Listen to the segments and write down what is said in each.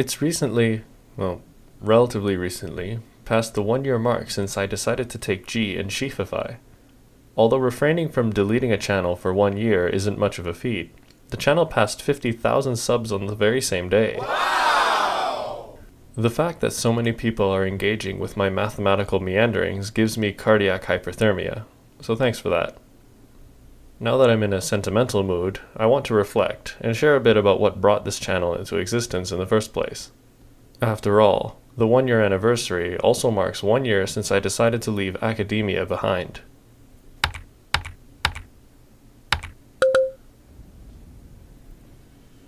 It's relatively recently, past the 1 year mark since I decided to take G and Sheafify. Although refraining from deleting a channel for 1 year isn't much of a feat, the channel passed 50,000 subs on the very same day. Wow! The fact that so many people are engaging with my mathematical meanderings gives me cardiac hyperthermia, so thanks for that. Now that I'm in a sentimental mood, I want to reflect and share a bit about what brought this channel into existence in the first place. After all, the 1 year anniversary also marks 1 year since I decided to leave academia behind.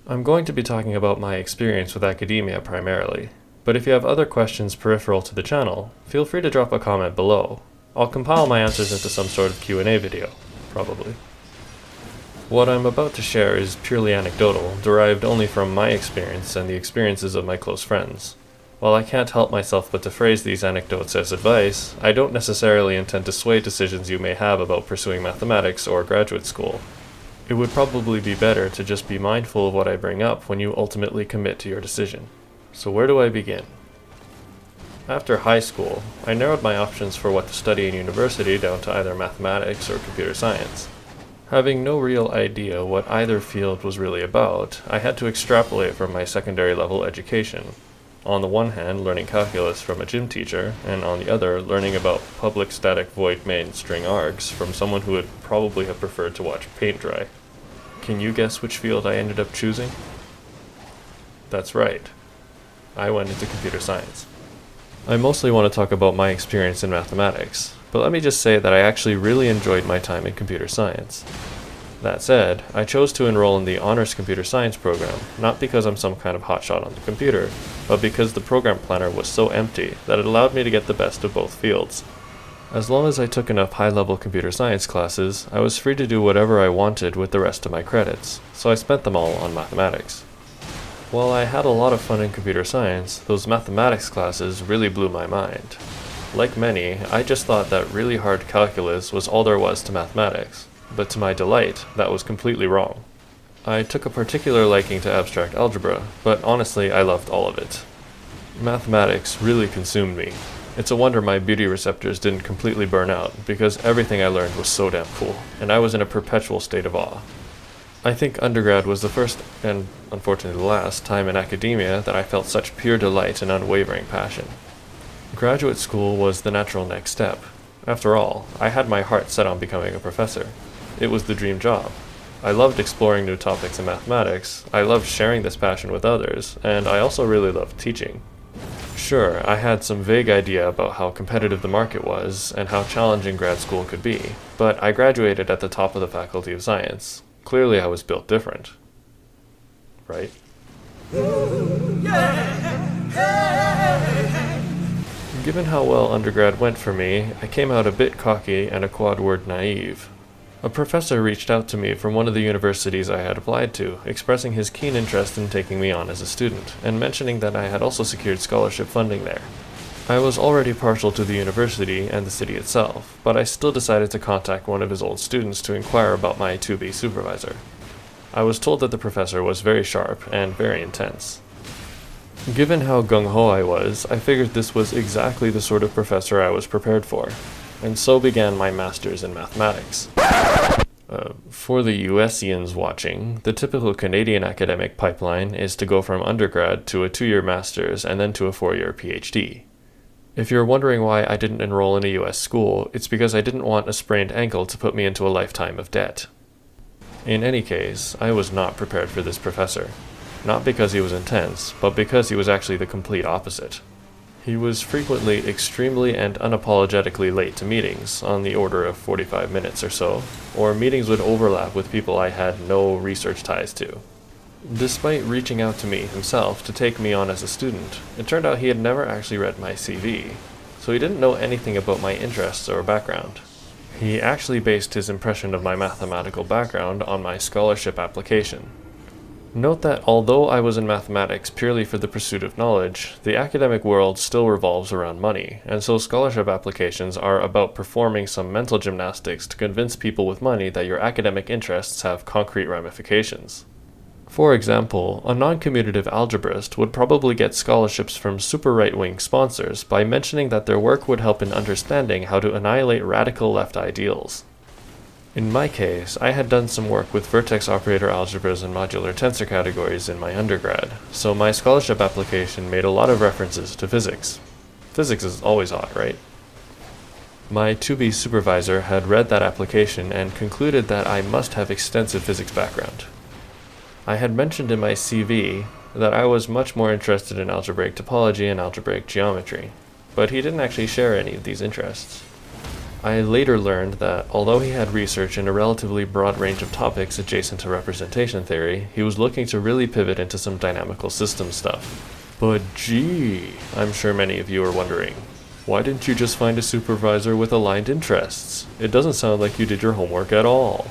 I'm going to be talking about my experience with academia primarily, but if you have other questions peripheral to the channel, feel free to drop a comment below. I'll compile my answers into some sort of Q&A video, probably. What I'm about to share is purely anecdotal, derived only from my experience and the experiences of my close friends. While I can't help myself but to phrase these anecdotes as advice, I don't necessarily intend to sway decisions you may have about pursuing mathematics or graduate school. It would probably be better to just be mindful of what I bring up when you ultimately commit to your decision. So where do I begin? After high school, I narrowed my options for what to study in university down to either mathematics or computer science. Having no real idea what either field was really about, I had to extrapolate from my secondary level education. On the one hand, learning calculus from a gym teacher, and on the other, learning about public static void main string args from someone who would probably have preferred to watch paint dry. Can you guess which field I ended up choosing? That's right. I went into computer science. I mostly want to talk about my experience in mathematics, but let me just say that I actually really enjoyed my time in computer science. That said, I chose to enroll in the honors computer science program, not because I'm some kind of hotshot on the computer, but because the program planner was so empty that it allowed me to get the best of both fields. As long as I took enough high-level computer science classes, I was free to do whatever I wanted with the rest of my credits, so I spent them all on mathematics. While I had a lot of fun in computer science, those mathematics classes really blew my mind. Like many, I just thought that really hard calculus was all there was to mathematics, but to my delight, that was completely wrong. I took a particular liking to abstract algebra, but honestly I loved all of it. Mathematics really consumed me. It's a wonder my beauty receptors didn't completely burn out, because everything I learned was so damn cool, and I was in a perpetual state of awe. I think undergrad was the first, and unfortunately the last, time in academia that I felt such pure delight and unwavering passion. Graduate school was the natural next step. After all, I had my heart set on becoming a professor. It was the dream job. I loved exploring new topics in mathematics, I loved sharing this passion with others, and I also really loved teaching. Sure, I had some vague idea about how competitive the market was and how challenging grad school could be, but I graduated at the top of the Faculty of Science. Clearly I was built different. Right? Given how well undergrad went for me, I came out a bit cocky and a quad word naive. A professor reached out to me from one of the universities I had applied to, expressing his keen interest in taking me on as a student, and mentioning that I had also secured scholarship funding there. I was already partial to the university and the city itself, but I still decided to contact one of his old students to inquire about my to-be supervisor. I was told that the professor was very sharp and very intense. Given how gung-ho I was, I figured this was exactly the sort of professor I was prepared for, and so began my master's in mathematics. For the USians watching, the typical Canadian academic pipeline is to go from undergrad to a 2-year master's and then to a 4-year PhD. If you're wondering why I didn't enroll in a US school, it's because I didn't want a sprained ankle to put me into a lifetime of debt. In any case, I was not prepared for this professor. Not because he was intense, but because he was actually the complete opposite. He was frequently extremely and unapologetically late to meetings, on the order of 45 minutes or so, or meetings would overlap with people I had no research ties to. Despite reaching out to me himself to take me on as a student, it turned out he had never actually read my CV, so he didn't know anything about my interests or background. He actually based his impression of my mathematical background on my scholarship application. Note that although I was in mathematics purely for the pursuit of knowledge, the academic world still revolves around money, and so scholarship applications are about performing some mental gymnastics to convince people with money that your academic interests have concrete ramifications. For example, a non-commutative algebraist would probably get scholarships from super right-wing sponsors by mentioning that their work would help in understanding how to annihilate radical left ideals. In my case, I had done some work with vertex operator algebras and modular tensor categories in my undergrad, so my scholarship application made a lot of references to physics. Physics is always hot, right? My 2B supervisor had read that application and concluded that I must have extensive physics background. I had mentioned in my CV that I was much more interested in algebraic topology and algebraic geometry, but he didn't actually share any of these interests. I later learned that although he had research in a relatively broad range of topics adjacent to representation theory, he was looking to really pivot into some dynamical system stuff. But gee, I'm sure many of you are wondering, why didn't you just find a supervisor with aligned interests? It doesn't sound like you did your homework at all.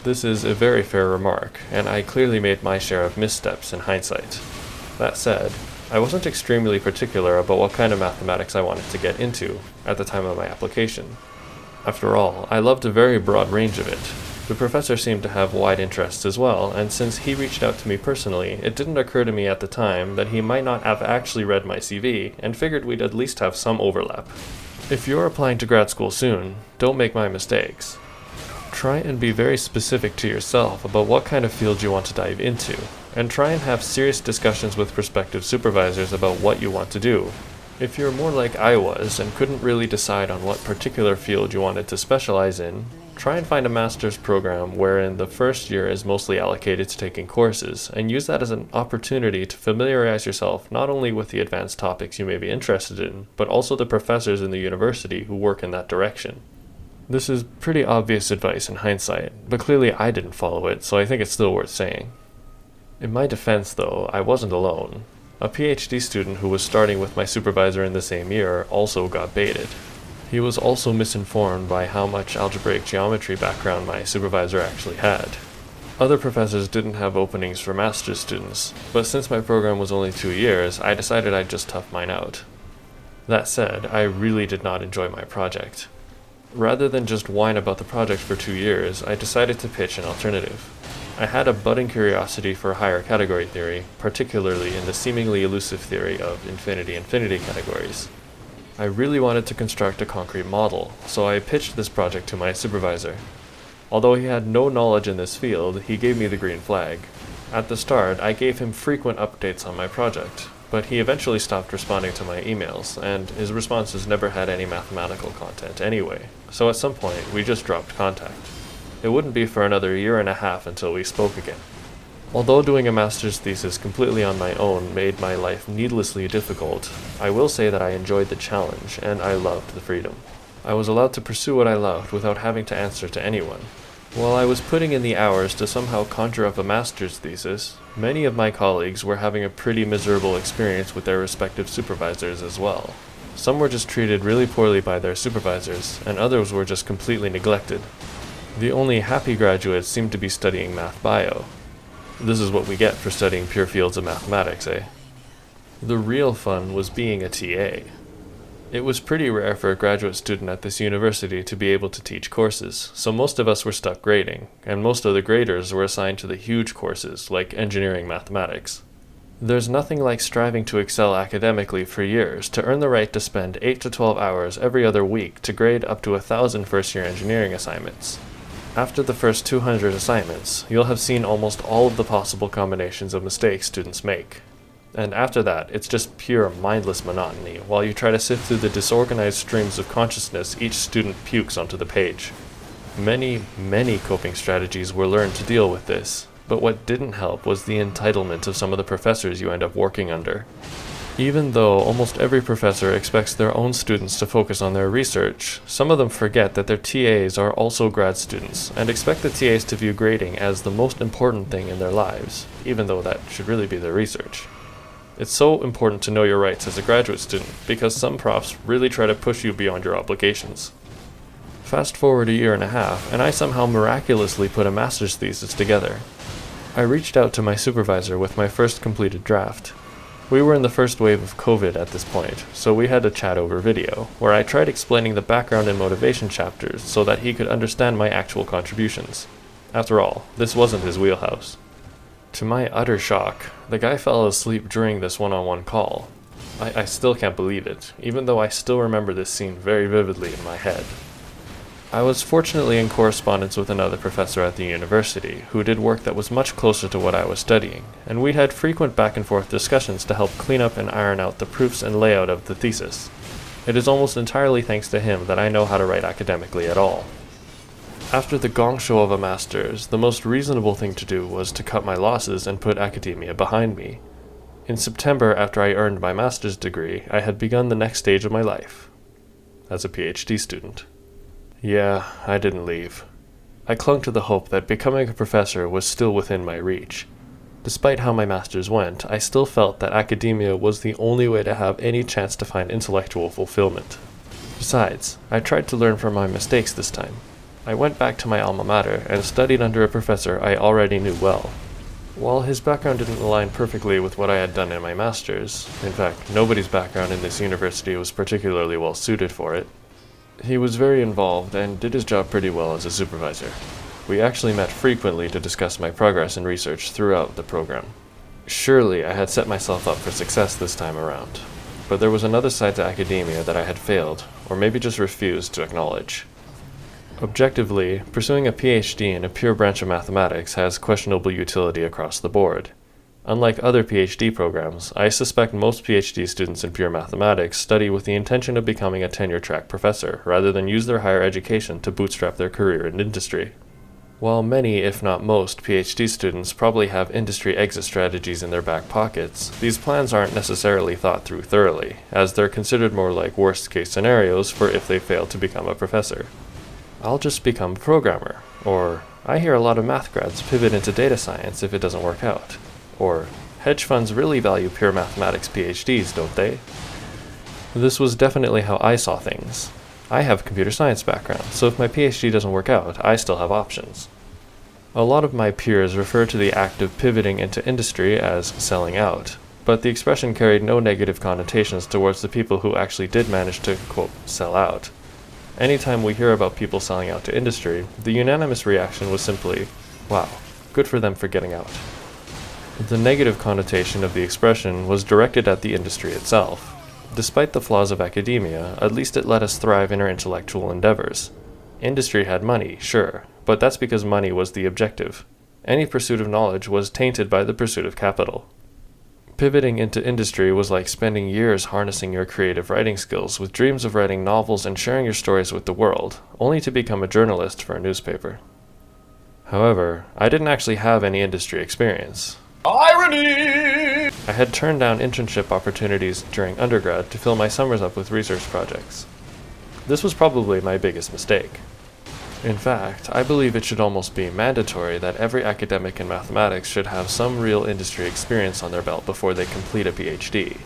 This is a very fair remark, and I clearly made my share of missteps in hindsight. That said, I wasn't extremely particular about what kind of mathematics I wanted to get into at the time of my application. After all, I loved a very broad range of it. The professor seemed to have wide interests as well, and since he reached out to me personally, it didn't occur to me at the time that he might not have actually read my CV, and figured we'd at least have some overlap. If you're applying to grad school soon, don't make my mistakes. Try and be very specific to yourself about what kind of field you want to dive into, and try and have serious discussions with prospective supervisors about what you want to do. If you're more like I was and couldn't really decide on what particular field you wanted to specialize in, try and find a master's program wherein the first year is mostly allocated to taking courses, and use that as an opportunity to familiarize yourself not only with the advanced topics you may be interested in, but also the professors in the university who work in that direction. This is pretty obvious advice in hindsight, but clearly I didn't follow it, so I think it's still worth saying. In my defense, though, I wasn't alone. A PhD student who was starting with my supervisor in the same year also got baited. He was also misinformed by how much algebraic geometry background my supervisor actually had. Other professors didn't have openings for master's students, but since my program was only 2 years, I decided I'd just tough mine out. That said, I really did not enjoy my project. Rather than just whine about the project for 2 years, I decided to pitch an alternative. I had a budding curiosity for higher category theory, particularly in the seemingly elusive theory of infinity-infinity categories. I really wanted to construct a concrete model, so I pitched this project to my supervisor. Although he had no knowledge in this field, he gave me the green flag. At the start, I gave him frequent updates on my project, but he eventually stopped responding to my emails, and his responses never had any mathematical content anyway, so at some point we just dropped contact. It wouldn't be for another 1.5 years until we spoke again. Although doing a master's thesis completely on my own made my life needlessly difficult, I will say that I enjoyed the challenge, and I loved the freedom. I was allowed to pursue what I loved without having to answer to anyone. While I was putting in the hours to somehow conjure up a master's thesis, many of my colleagues were having a pretty miserable experience with their respective supervisors as well. Some were just treated really poorly by their supervisors, and others were just completely neglected. The only happy graduates seemed to be studying math bio. This is what we get for studying pure fields of mathematics, eh? The real fun was being a TA. It was pretty rare for a graduate student at this university to be able to teach courses, so most of us were stuck grading, and most of the graders were assigned to the huge courses, like engineering mathematics. There's nothing like striving to excel academically for years to earn the right to spend 8 to 12 hours every other week to grade up to 1,000 first-year engineering assignments. After the first 200 assignments, you'll have seen almost all of the possible combinations of mistakes students make. And after that, it's just pure mindless monotony while you try to sift through the disorganized streams of consciousness each student pukes onto the page. Many coping strategies were learned to deal with this, but what didn't help was the entitlement of some of the professors you end up working under. Even though almost every professor expects their own students to focus on their research, some of them forget that their TAs are also grad students and expect the TAs to view grading as the most important thing in their lives, even though that should really be their research. It's so important to know your rights as a graduate student because some profs really try to push you beyond your obligations. Fast forward 1.5 years, and I somehow miraculously put a master's thesis together. I reached out to my supervisor with my first completed draft. We were in the first wave of COVID at this point, so we had a chat over video, where I tried explaining the background and motivation chapters so that he could understand my actual contributions. After all, this wasn't his wheelhouse. To my utter shock, the guy fell asleep during this one-on-one call. I still can't believe it, even though I still remember this scene very vividly in my head. I was fortunately in correspondence with another professor at the university, who did work that was much closer to what I was studying, and we'd had frequent back and forth discussions to help clean up and iron out the proofs and layout of the thesis. It is almost entirely thanks to him that I know how to write academically at all. After the gong show of a master's, the most reasonable thing to do was to cut my losses and put academia behind me. In September, after I earned my master's degree, I had begun the next stage of my life, as a PhD student. Yeah, I didn't leave. I clung to the hope that becoming a professor was still within my reach. Despite how my master's went, I still felt that academia was the only way to have any chance to find intellectual fulfillment. Besides, I tried to learn from my mistakes this time. I went back to my alma mater and studied under a professor I already knew well. While his background didn't align perfectly with what I had done in my master's, in fact, nobody's background in this university was particularly well suited for it, he was very involved and did his job pretty well as a supervisor. We actually met frequently to discuss my progress in research throughout the program. Surely I had set myself up for success this time around, but there was another side to academia that I had failed, or maybe just refused to acknowledge. Objectively, pursuing a PhD in a pure branch of mathematics has questionable utility across the board. Unlike other PhD programs, I suspect most PhD students in pure mathematics study with the intention of becoming a tenure-track professor, rather than use their higher education to bootstrap their career in industry. While many, if not most, PhD students probably have industry exit strategies in their back pockets, these plans aren't necessarily thought through thoroughly, as they're considered more like worst-case scenarios for if they fail to become a professor. I'll just become a programmer, or I hear a lot of math grads pivot into data science if it doesn't work out, or hedge funds really value pure mathematics PhDs, don't they? This was definitely how I saw things. I have a computer science background, so if my PhD doesn't work out, I still have options. A lot of my peers refer to the act of pivoting into industry as selling out, but the expression carried no negative connotations towards the people who actually did manage to, quote, sell out. Anytime we hear about people selling out to industry, the unanimous reaction was simply, wow, good for them for getting out. The negative connotation of the expression was directed at the industry itself. Despite the flaws of academia, at least it let us thrive in our intellectual endeavors. Industry had money, sure, but that's because money was the objective. Any pursuit of knowledge was tainted by the pursuit of capital. Pivoting into industry was like spending years harnessing your creative writing skills with dreams of writing novels and sharing your stories with the world, only to become a journalist for a newspaper. However, I didn't actually have any industry experience. Irony! I had turned down internship opportunities during undergrad to fill my summers up with research projects. This was probably my biggest mistake. In fact, I believe it should almost be mandatory that every academic in mathematics should have some real industry experience on their belt before they complete a PhD.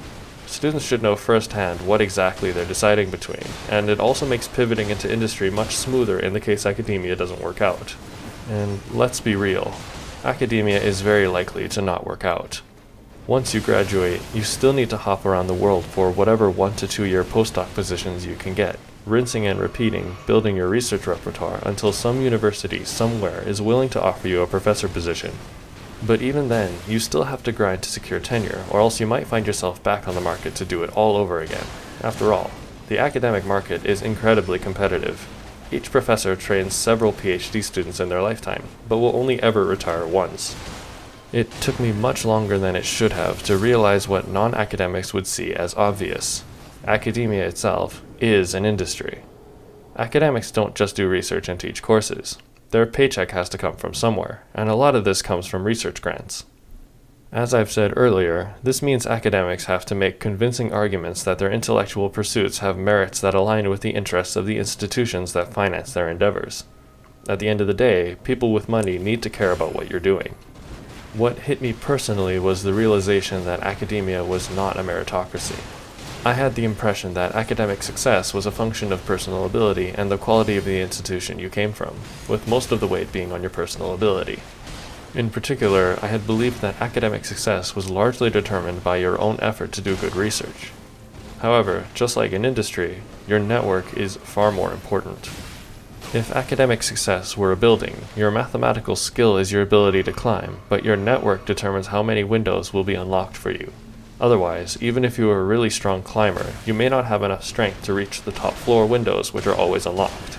Students should know firsthand what exactly they're deciding between, and it also makes pivoting into industry much smoother in the case academia doesn't work out. And let's be real, academia is very likely to not work out. Once you graduate, you still need to hop around the world for whatever 1 to 2 year postdoc positions you can get, rinsing and repeating, building your research repertoire until some university somewhere is willing to offer you a professor position. But even then, you still have to grind to secure tenure, or else you might find yourself back on the market to do it all over again. After all, the academic market is incredibly competitive. Each professor trains several PhD students in their lifetime, but will only ever retire once. It took me much longer than it should have to realize what non-academics would see as obvious. Academia itself is an industry. Academics don't just do research and teach courses. Their paycheck has to come from somewhere, and a lot of this comes from research grants. As I've said earlier, this means academics have to make convincing arguments that their intellectual pursuits have merits that align with the interests of the institutions that finance their endeavors. At the end of the day, people with money need to care about what you're doing. What hit me personally was the realization that academia was not a meritocracy. I had the impression that academic success was a function of personal ability and the quality of the institution you came from, with most of the weight being on your personal ability. In particular, I had believed that academic success was largely determined by your own effort to do good research. However, just like in industry, your network is far more important. If academic success were a building, your mathematical skill is your ability to climb, but your network determines how many windows will be unlocked for you. Otherwise, even if you are a really strong climber, you may not have enough strength to reach the top floor windows, which are always unlocked.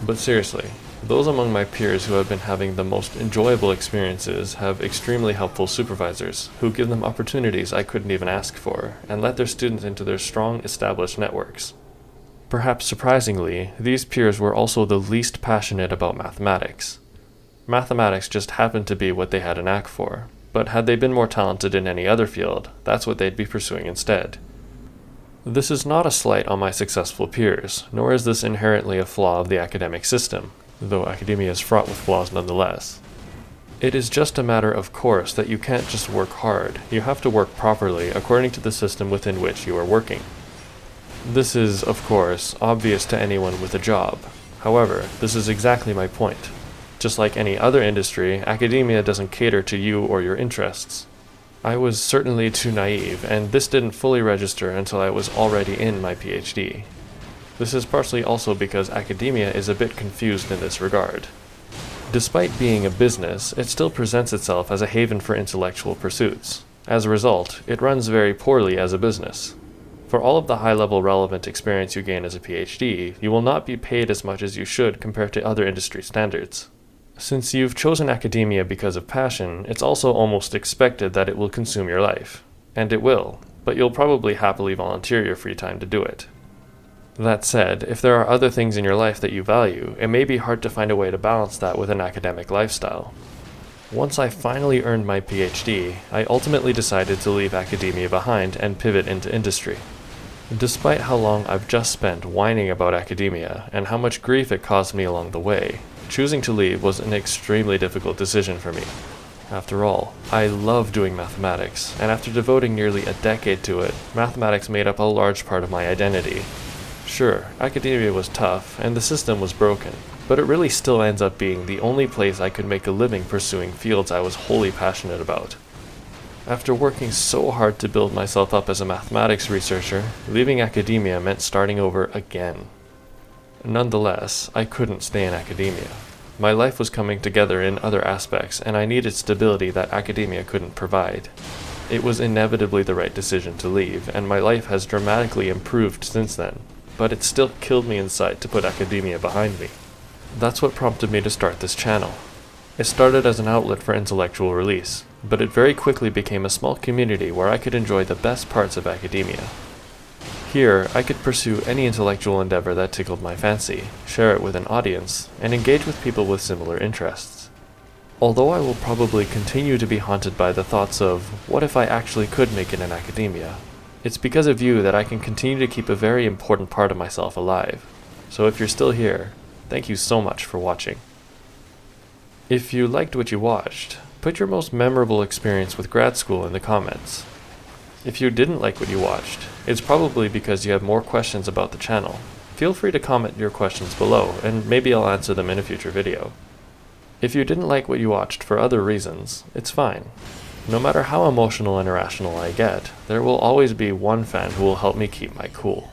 But seriously, those among my peers who have been having the most enjoyable experiences have extremely helpful supervisors, who give them opportunities I couldn't even ask for, and let their students into their strong, established networks. Perhaps surprisingly, these peers were also the least passionate about mathematics. Mathematics just happened to be what they had a knack for, but had they been more talented in any other field, that's what they'd be pursuing instead. This is not a slight on my successful peers, nor is this inherently a flaw of the academic system, though academia is fraught with flaws nonetheless. It is just a matter of course that you can't just work hard, you have to work properly according to the system within which you are working. This is, of course, obvious to anyone with a job. However, this is exactly my point. Just like any other industry, academia doesn't cater to you or your interests. I was certainly too naive, and this didn't fully register until I was already in my PhD. This is partially also because academia is a bit confused in this regard. Despite being a business, it still presents itself as a haven for intellectual pursuits. As a result, it runs very poorly as a business. For all of the high-level relevant experience you gain as a PhD, you will not be paid as much as you should compared to other industry standards. Since you've chosen academia because of passion, it's also almost expected that it will consume your life. And it will, but you'll probably happily volunteer your free time to do it. That said, if there are other things in your life that you value, it may be hard to find a way to balance that with an academic lifestyle. Once I finally earned my PhD, I ultimately decided to leave academia behind and pivot into industry. Despite how long I've just spent whining about academia and how much grief it caused me along the way, choosing to leave was an extremely difficult decision for me. After all, I love doing mathematics, and after devoting nearly a decade to it, mathematics made up a large part of my identity. Sure, academia was tough, and the system was broken, but it really still ends up being the only place I could make a living pursuing fields I was wholly passionate about. After working so hard to build myself up as a mathematics researcher, leaving academia meant starting over again. Nonetheless, I couldn't stay in academia. My life was coming together in other aspects, and I needed stability that academia couldn't provide. It was inevitably the right decision to leave, and my life has dramatically improved since then, but it still killed me inside to put academia behind me. That's what prompted me to start this channel. It started as an outlet for intellectual release, but it very quickly became a small community where I could enjoy the best parts of academia. Here, I could pursue any intellectual endeavor that tickled my fancy, share it with an audience, and engage with people with similar interests. Although I will probably continue to be haunted by the thoughts of, what if I actually could make it in academia? It's because of you that I can continue to keep a very important part of myself alive. So if you're still here, thank you so much for watching. If you liked what you watched, put your most memorable experience with grad school in the comments. If you didn't like what you watched, it's probably because you have more questions about the channel. Feel free to comment your questions below, and maybe I'll answer them in a future video. If you didn't like what you watched for other reasons, it's fine. No matter how emotional and irrational I get, there will always be one fan who will help me keep my cool.